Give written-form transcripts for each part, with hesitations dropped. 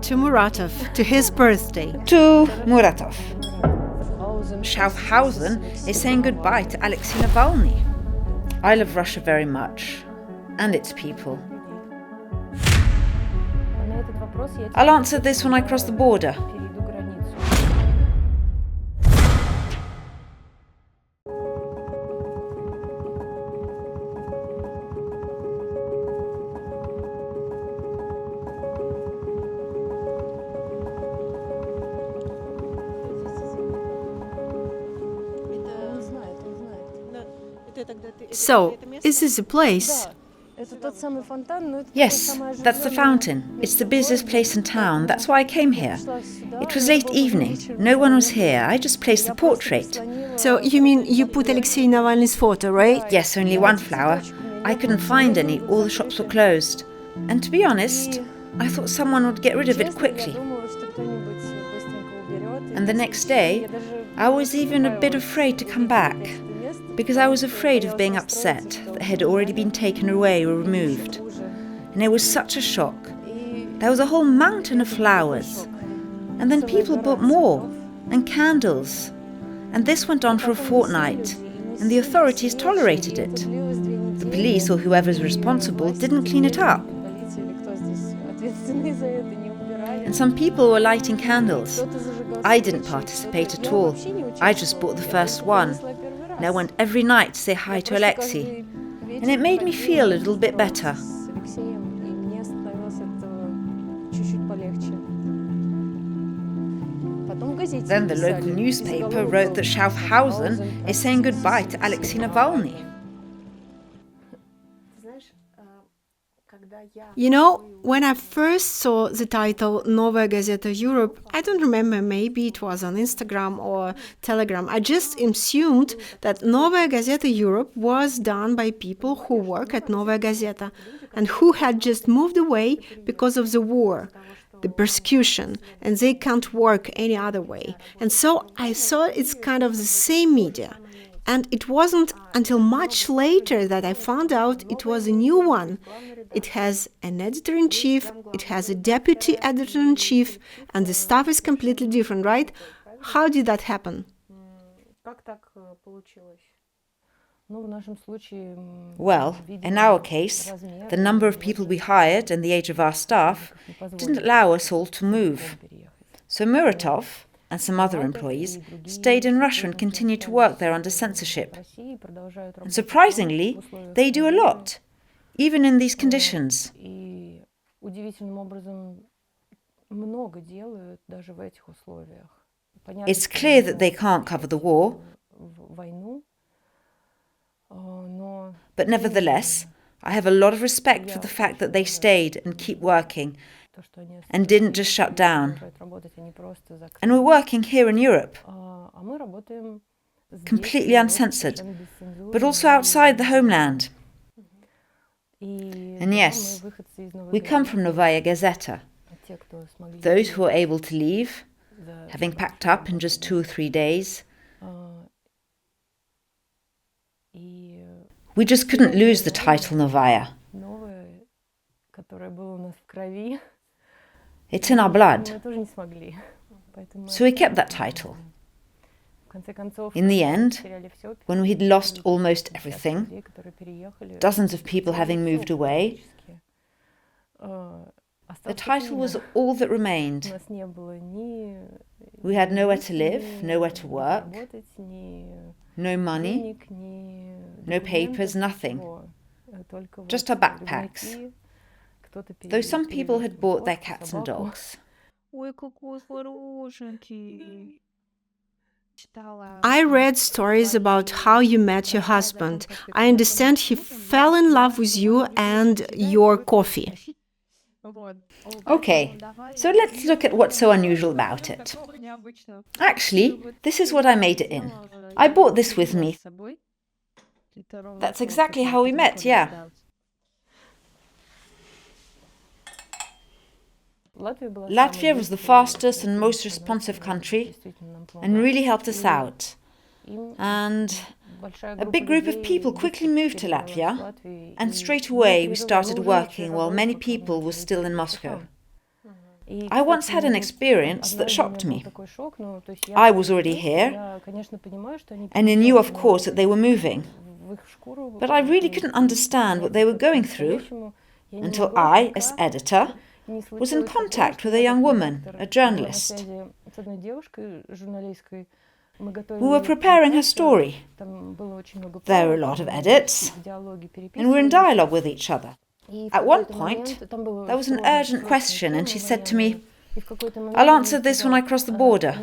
To Muratov, to his birthday. To Muratov. Schaffhausen is saying goodbye to Alexey Navalny. I love Russia very much, and its people. I'll answer this when I cross the border. So, is this a place? Yes, that's the fountain. It's the busiest place in town. That's why I came here. It was late evening. No one was here. I just placed the portrait. So, you mean you put Alexei Navalny's photo, right? Yes, only one flower. I couldn't find any. All the shops were closed. And to be honest, I thought someone would get rid of it quickly. And the next day, I was even a bit afraid to come back, because I was afraid of being upset that it had already been taken away or removed. And it was such a shock. There was a whole mountain of flowers. And then people bought more, and candles. And this went on for a fortnight, and the authorities tolerated it. The police or whoever's responsible didn't clean it up. And some people were lighting candles. I didn't participate at all. I just bought the first one. And I went every night to say hi to Alexey. And it made me feel a little bit better. Then the local newspaper wrote that Schaffhausen is saying goodbye to Alexey Navalny. You know, when I first saw the title Novaya Gazeta Europe, I don't remember, maybe it was on Instagram or Telegram. I just assumed that Novaya Gazeta Europe was done by people who work at Novaya Gazeta and who had just moved away because of the war, the persecution, and they can't work any other way. And so I thought it's kind of the same media. And it wasn't until much later that I found out it was a new one. It has an editor-in-chief, it has a deputy editor-in-chief, and the staff is completely different, right? How did that happen? Well, in our case, the number of people we hired and the age of our staff didn't allow us all to move. So Muratov and some other employees stayed in Russia and continued to work there under censorship. And surprisingly, they do a lot, even in these conditions. It's clear that they can't cover the war, but nevertheless, I have a lot of respect for the fact that they stayed and keep working and didn't just shut down. And we're working here in Europe, completely uncensored, but also outside the homeland. And yes, we come from Novaya Gazeta. Those who are able to leave, having packed up in just 2 or 3 days. We just couldn't lose the title Novaya. It's in our blood. So we kept that title. In the end, when we had lost almost everything, dozens of people having moved away, the title was all that remained. We had nowhere to live, nowhere to work, no money, no papers, nothing. Just our backpacks. Though some people had bought their cats and dogs. I read stories about how you met your husband. I understand he fell in love with you and your coffee. Okay, so let's look at what's so unusual about it. Actually, this is what I made it in. I brought this with me. That's exactly how we met, yeah. Latvia was the fastest and most responsive country and really helped us out. And a big group of people quickly moved to Latvia, and straight away we started working while many people were still in Moscow. I once had an experience that shocked me. I was already here, and I knew, of course, that they were moving. But I really couldn't understand what they were going through until I, as editor, was in contact with a young woman, a journalist. We were preparing her story. There were a lot of edits, and we were in dialogue with each other. At one point, there was an urgent question, and she said to me, "I'll answer this when I cross the border."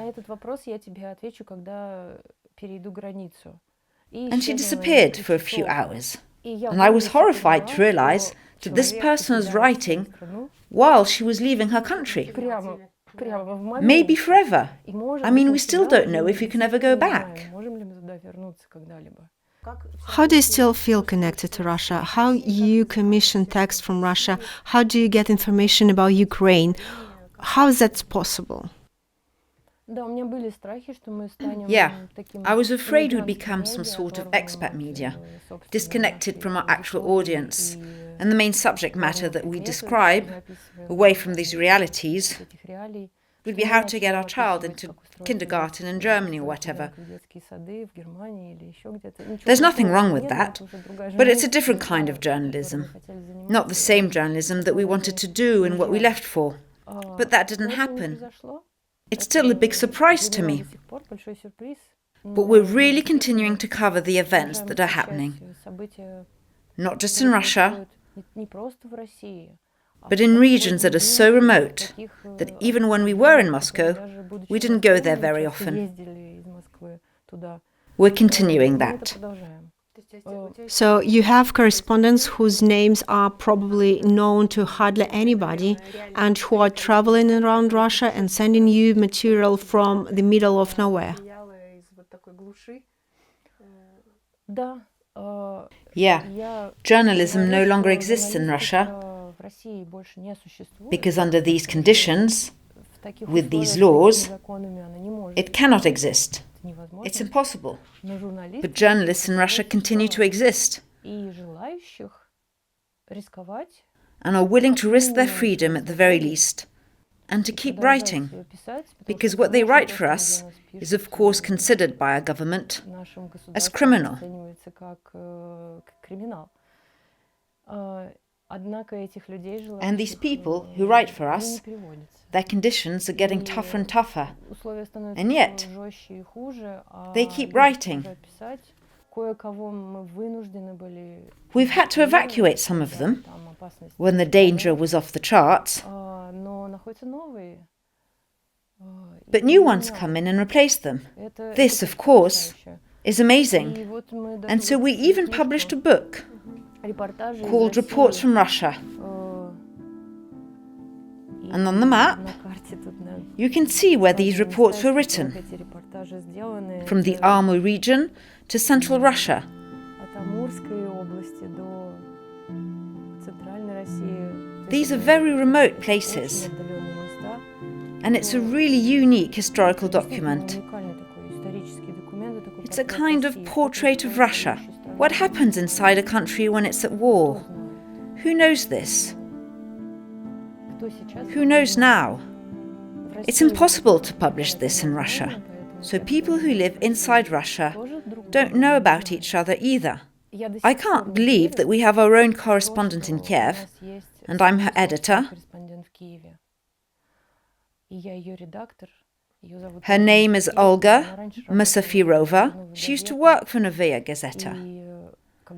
And she disappeared for a few hours. And I was horrified to realize that this person was writing while she was leaving her country. Maybe forever. I mean, we still don't know if you can ever go back. How do you still feel connected to Russia? How you commission text from Russia? How do you get information about Ukraine? How is that possible? Yeah, I was afraid we'd become some sort of expat media, disconnected from our actual audience and the main subject matter that we describe, away from these realities, would be how to get our child into kindergarten in Germany or whatever. There's nothing wrong with that, but it's a different kind of journalism. Not the same journalism that we wanted to do and what we left for. But that didn't happen. It's still a big surprise to me. But we're really continuing to cover the events that are happening. Not just in Russia, but in regions that are so remote that even when we were in Moscow, we didn't go there very often. We're continuing that. So you have correspondents whose names are probably known to hardly anybody and who are traveling around Russia and sending you material from the middle of nowhere. Yeah, journalism no longer exists in Russia because under these conditions, with these laws, it cannot exist. It's impossible. But journalists in Russia continue to exist and are willing to risk their freedom at the very least and to keep writing, because what they write for us is of course considered by our government as criminal. And these people who write for us, their conditions are getting tougher and tougher. And yet, they keep writing. We've had to evacuate some of them when the danger was off the charts. But new ones come in and replace them. This, of course, is amazing. And so we even published a book called Reports from Russia. And on the map, you can see where these reports were written, from the Amur region to central Russia. These are very remote places, and it's a really unique historical document. It's a kind of portrait of Russia. What happens inside a country when it's at war? Who knows this? Who knows now? It's impossible to publish this in Russia, so people who live inside Russia don't know about each other either. I can't believe that we have our own correspondent in Kiev, and I'm her editor. Her name is Olga Musafirova. She used to work for Novaya Gazeta.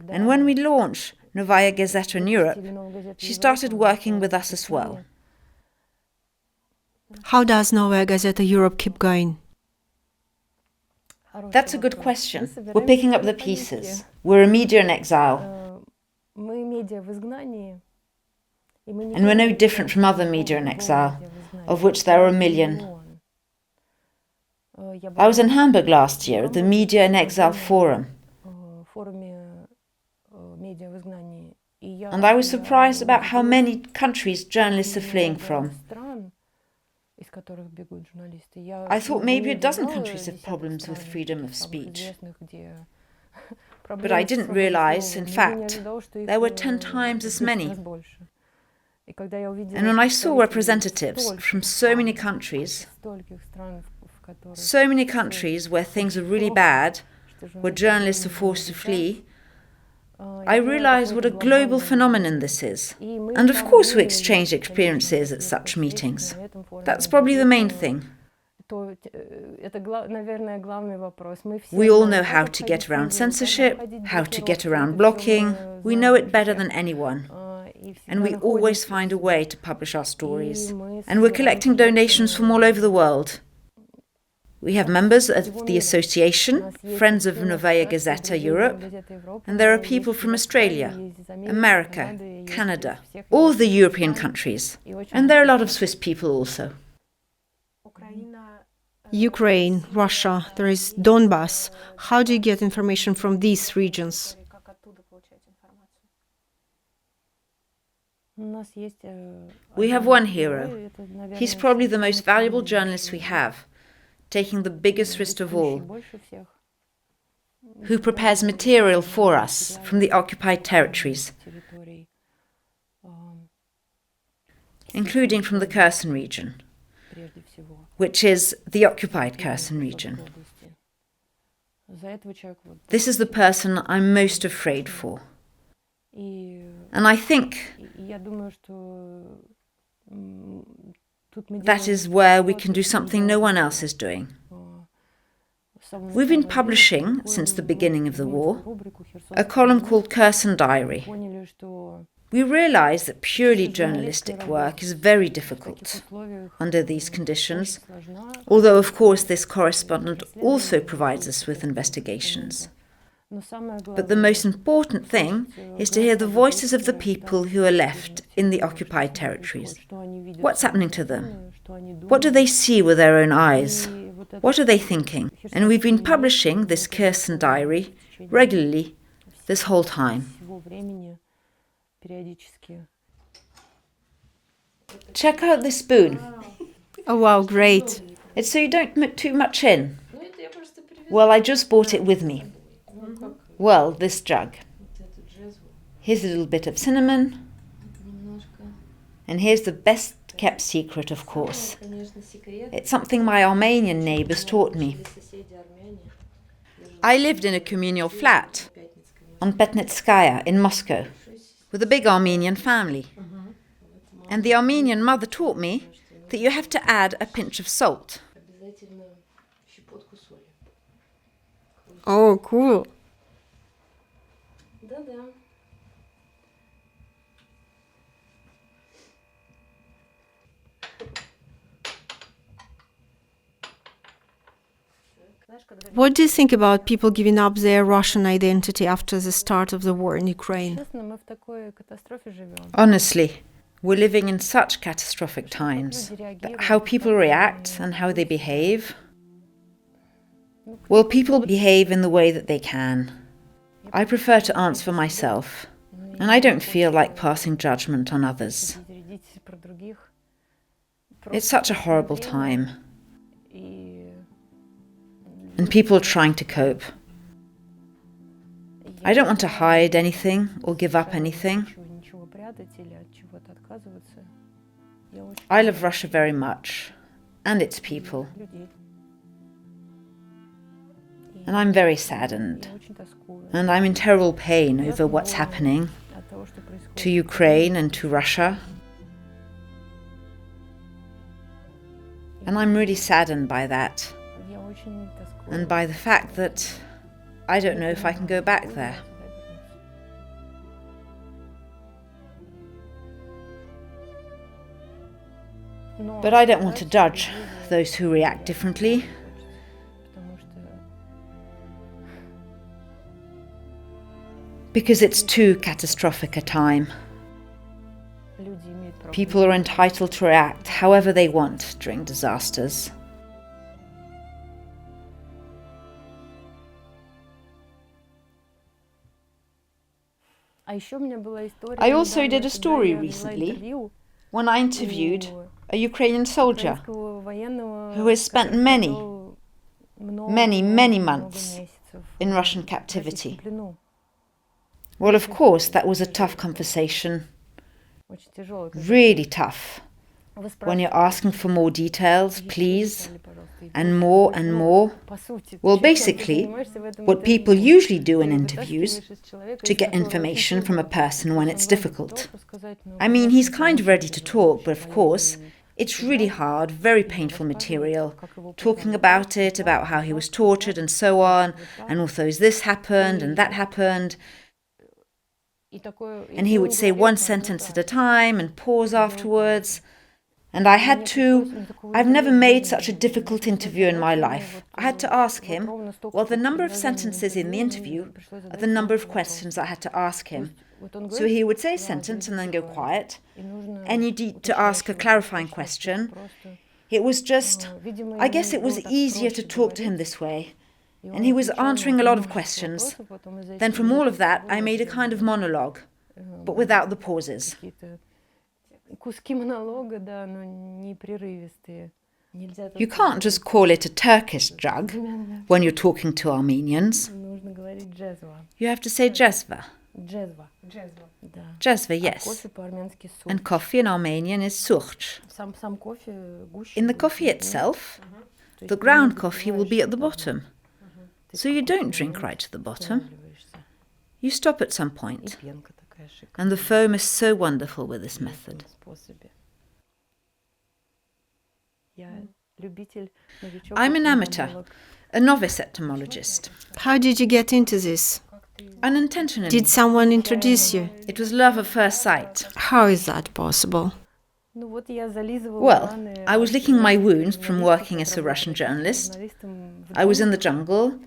And when we launched Novaya Gazeta in Europe, she started working with us as well. How does Novaya Gazeta Europe keep going? That's a good question. We're picking up the pieces. We're a media in exile. And we're no different from other media in exile, of which there are a million. I was in Hamburg last year at the Media in Exile Forum. And I was surprised about how many countries journalists are fleeing from. I thought maybe a dozen countries have problems with freedom of speech. But I didn't realize, in fact, there were 10 times as many. And when I saw representatives from so many countries where things are really bad, where journalists are forced to flee, I realized what a global phenomenon this is. And of course we exchange experiences at such meetings. That's probably the main thing. We all know how to get around censorship, how to get around blocking. We know it better than anyone. And we always find a way to publish our stories. And we're collecting donations from all over the world. We have members of the association, Friends of Novaya Gazeta Europe, and there are people from Australia, America, Canada, all the European countries. And there are a lot of Swiss people also. Ukraine, Russia, there is Donbass. How do you get information from these regions? We have one hero. He's probably the most valuable journalist we have, taking the biggest risk of all, who prepares material for us from the occupied territories, including from the Kherson region, which is the occupied Kherson region. This is the person I'm most afraid for. And I think that is where we can do something no one else is doing. We've been publishing, since the beginning of the war, a column called Kherson Diary. We realize that purely journalistic work is very difficult under these conditions, although of course this correspondent also provides us with investigations. But the most important thing is to hear the voices of the people who are left in the occupied territories. What's happening to them? What do they see with their own eyes? What are they thinking? And we've been publishing this Kherson Diary regularly this whole time. Check out this spoon. Oh wow, great. It's so you don't put too much in. Well, I just brought it with me. Well, this jug. Here's a little bit of cinnamon. And here's the best kept secret, of course. It's something my Armenian neighbors taught me. I lived in a communal flat on Petnitskaya in Moscow with a big Armenian family. And the Armenian mother taught me that you have to add a pinch of salt. Oh, cool. What do you think about people giving up their Russian identity after the start of the war in Ukraine? Honestly, we're living in such catastrophic times. How people react and how they behave. Well, people behave in the way that they can. I prefer to answer for myself, and I don't feel like passing judgment on others. It's such a horrible time. And people are trying to cope. I don't want to hide anything or give up anything. I love Russia very much, and its people. And I'm very saddened. And I'm in terrible pain over what's happening to Ukraine and to Russia. And I'm really saddened by that. And by the fact that I don't know if I can go back there. But I don't want to judge those who react differently. Because it's too catastrophic a time. People are entitled to react however they want during disasters. I also did a story recently when I interviewed a Ukrainian soldier who has spent many months in Russian captivity. Well, of course, that was a tough conversation. Really tough. When you're asking for more details, please, and more and more. Well, basically, what people usually do in interviews to get information from a person when it's difficult. I mean, he's kind of ready to talk, but of course, it's really hard, very painful material, talking about it, about how he was tortured and so on, and also this happened and that happened. And he would say one sentence at a time and pause afterwards. And I've never made such a difficult interview in my life. I had to ask him, well, the number of sentences in the interview are the number of questions I had to ask him. So he would say a sentence and then go quiet, and you need to ask a clarifying question. It was just, I guess it was easier to talk to him this way. And he was answering a lot of questions. Then from all of that, I made a kind of monologue, but without the pauses. You can't just call it a Turkish jug when you're talking to Armenians. You have to say jezva. Jezva, yes. And coffee in Armenian is surch. In the coffee itself, the ground coffee will be at the bottom. So you don't drink right to the bottom. You stop at some point. And the foam is so wonderful with this method. I'm an amateur, a novice etymologist. How did you get into this? Unintentionally. Did someone introduce you? It was love at first sight. How is that possible? Well, I was licking my wounds from working as a Russian journalist. I was in the jungle,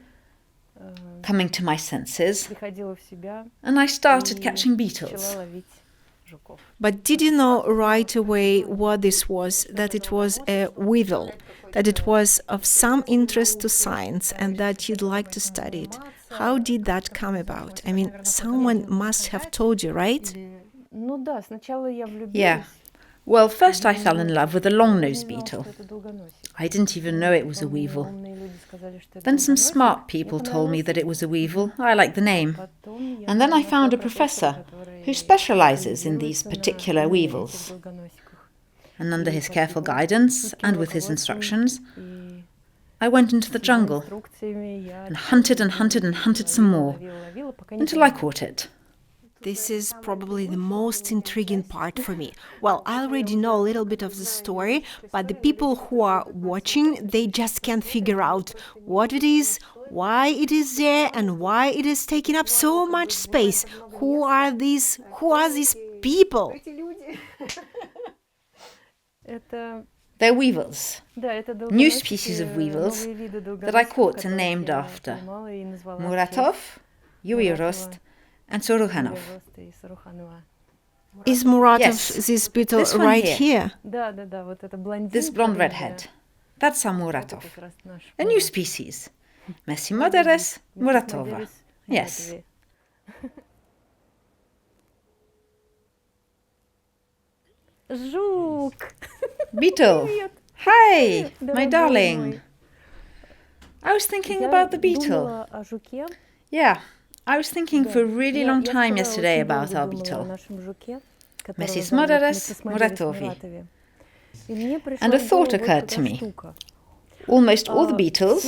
coming to my senses, and I started catching beetles. But did you know right away what this was, that it was a weevil, that it was of some interest to science and that you'd like to study it? How did that come about? I mean, someone must have told you, right? Yeah. Well, first I fell in love with a long-nosed beetle. I didn't even know it was a weevil. Then some smart people told me that it was a weevil. I liked the name. And then I found a professor who specializes in these particular weevils. And under his careful guidance and with his instructions, I went into the jungle and hunted and hunted and hunted some more until I caught it. This is probably the most intriguing part for me. Well, I already know a little bit of the story, but the people who are watching, they just can't figure out what it is, why it is there, and why it is taking up so much space. Who are these people? They're weevils, new species of weevils that I caught and named after Muratov, Rost, and Surukhanov. Is Muradov Yes, this beetle this one right here. here? This blonde redhead, that's our Muratov, a new species. Messi moderes Muratova. Yes. Beetle. Hi, my darling. I was thinking about the beetle. Yeah, I was thinking for a really long time yesterday about our beetle. Messi moderes Muratovi. And a thought occurred to me. Almost all the beetles,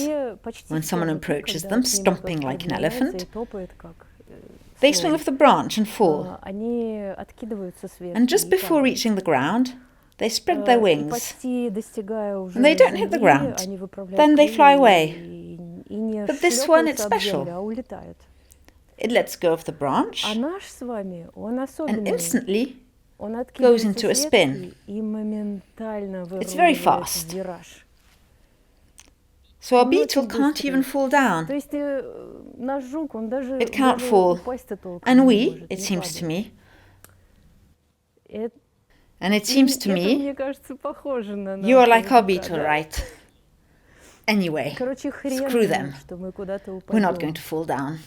when someone approaches them, stomping like an elephant, they swing off the branch and fall. And just before reaching the ground, they spread their wings. And they don't hit the ground. Then they fly away. But this one, it's special. It lets go of the branch and instantly goes into a spin. It's very fast. So our beetle can't even fall down. It can't fall. And we, it seems to me, you are like our beetle, right? Anyway, screw them. We're not going to fall down.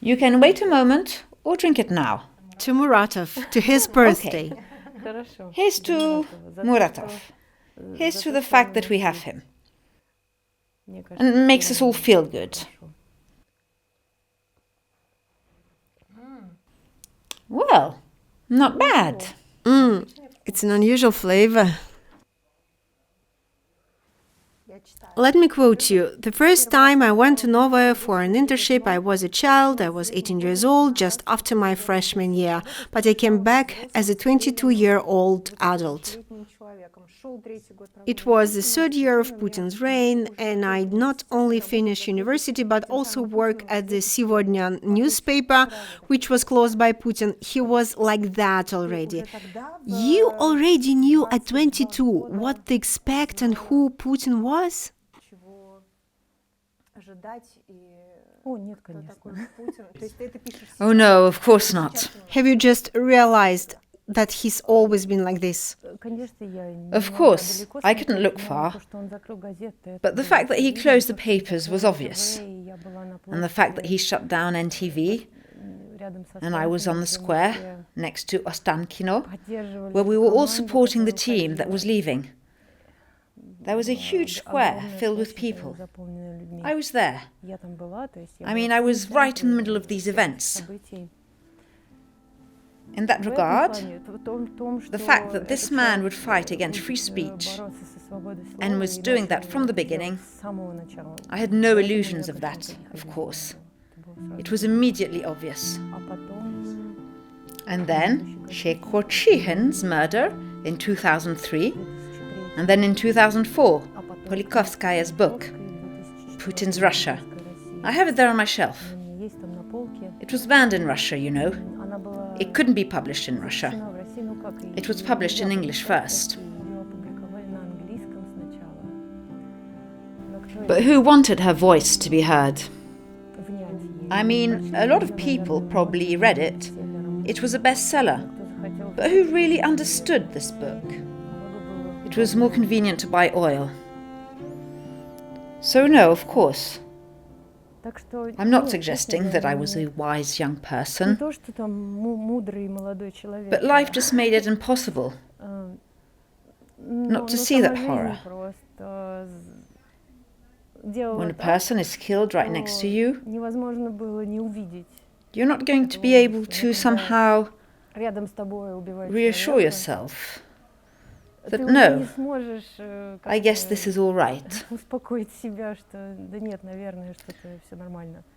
You can wait a moment or drink it now. To Muratov, to his birthday. Here's to Muratov. Here's to the fact that we have him. And it makes us all feel good. Well, not bad. It's an unusual flavor. Let me quote you. The first time I went to Novaya for an internship, I was a child. I was 18 years old, just after my freshman year. But I came back as a 22-year-old adult. It was the third year of Putin's reign, and I not only finished university, but also worked at the Сегодня newspaper, which was closed by Putin. He was like that already. You already knew at 22 what to expect and who Putin was? Oh no, of course not. Have you just realized that he's always been like this? Of course, I couldn't look far. But the fact that he closed the papers was obvious. And the fact that he shut down NTV, and I was on the square next to Ostankino, where we were all supporting the team that was leaving. There was a huge square filled with people. I was there. I was right in the middle of these events. In that regard, the fact that this man would fight against free speech and was doing that from the beginning, I had no illusions of that, of course. It was immediately obvious. And then Shekorchihin's murder in 2003, and then in 2004, Politkovskaya's book, Putin's Russia. I have it there on my shelf. It was banned in Russia, you know. It couldn't be published in Russia. It was published in English first. But who wanted her voice to be heard? A lot of people probably read it. It was a bestseller. But who really understood this book? It was more convenient to buy oil. So no, of course. I'm not suggesting that I was a wise young person, but life just made it impossible not to see that horror. When a person is killed right next to you, you're not going to be able to somehow reassure yourself that no, I guess this is all right.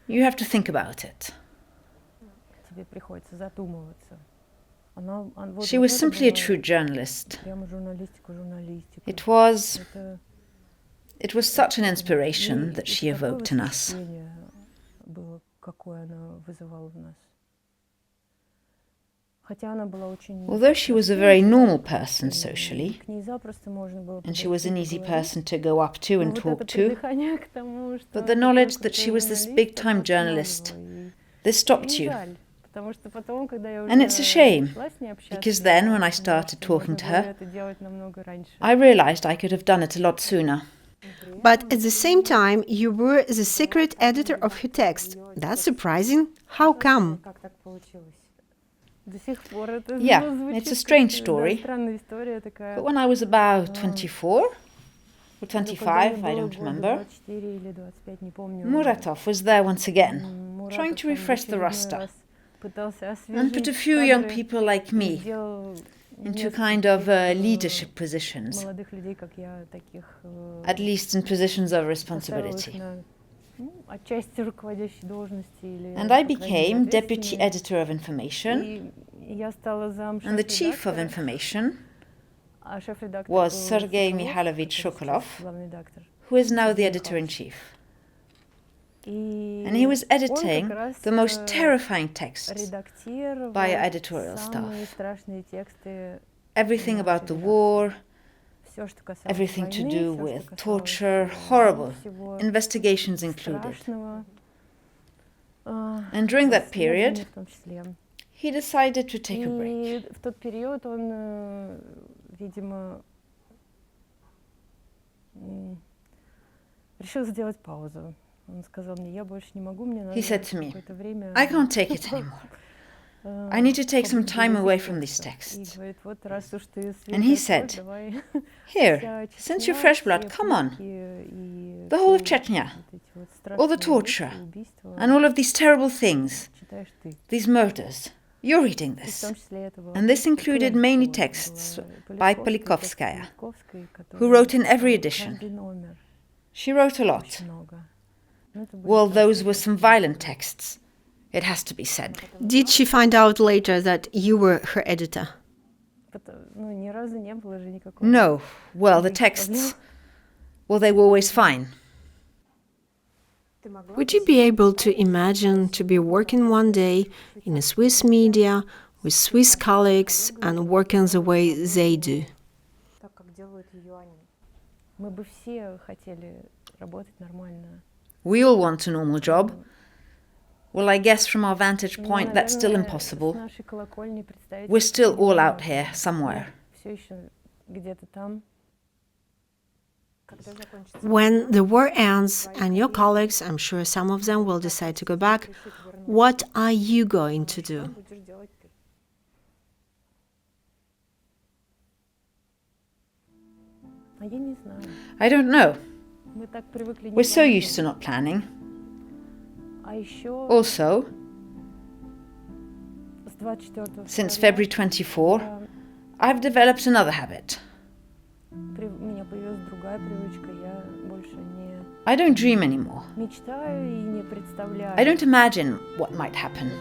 You have to think about it. She was simply a true journalist. It was such an inspiration that she evoked in us. Although she was a very normal person socially, and she was an easy person to go up to and talk to, but the knowledge that she was this big-time journalist, this stopped you. And it's a shame, because then when I started talking to her, I realized I could have done it a lot sooner. But at the same time, you were the secret editor of her text. That's surprising. How come? Yeah, it's a strange story. But when I was about 24 or 25, I don't remember, Muratov was there once again, trying to refresh the roster and put a few young people like me into kind of leadership positions, at least in positions of responsibility. And I became deputy editor of information, and the chief of information was Sergei Mikhailovich Shokolov, who is now the editor-in-chief. And he was editing the most terrifying texts by our editorial staff. Everything about the war, everything to do with torture, horrible, investigations included. And during that period, he decided to take a break. He said to me, I can't take it anymore. I need to take some time away from these texts. And he said, here, since you're fresh blood, come on. The whole of Chechnya, all the torture, and all of these terrible things, these murders, You're reading this. And this included mainly texts by Politkovskaya, who wrote in every edition. She wrote a lot. Well, those were some violent texts, it has to be said. Did she find out later that you were her editor? No. Well, the texts, well, they were always fine. Would you be able to imagine to be working one day in a Swiss media with Swiss colleagues and working the way they do? We all want a normal job. Well, I guess from our vantage point, that's still impossible. We're still all out here, somewhere. When the war ends and your colleagues, I'm sure some of them will decide to go back, what are you going to do? I don't know. We're so used to not planning. Also, since February 24, I've developed another habit. I don't dream anymore. I don't imagine what might happen.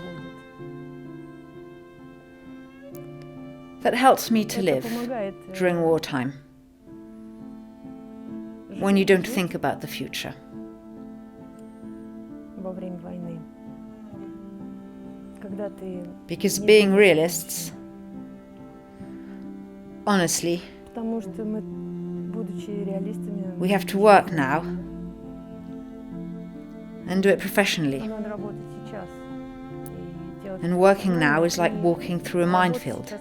That helps me to live during wartime, when you don't think about the future. Because being realists, honestly, we have to work now and do it professionally. And working now is like walking through a minefield.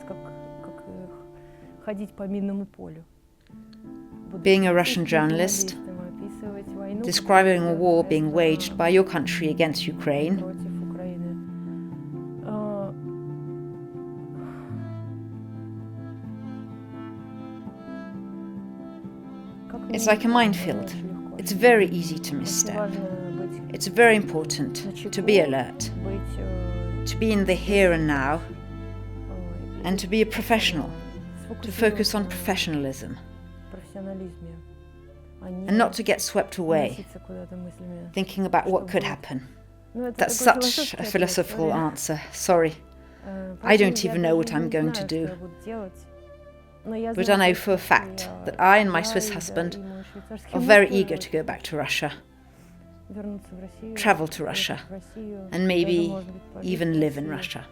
Being a Russian journalist, describing a war being waged by your country against Ukraine, it's like a minefield. It's very easy to misstep. It's very important to be alert, to be in the here and now, and to be a professional, to focus on professionalism, and not to get swept away, thinking about what could happen. That's such a philosophical answer. Sorry. I don't even know what I'm going to do. But I know for a fact that I and my Swiss husband are very eager to go back to Russia, travel to Russia, and maybe even live in Russia.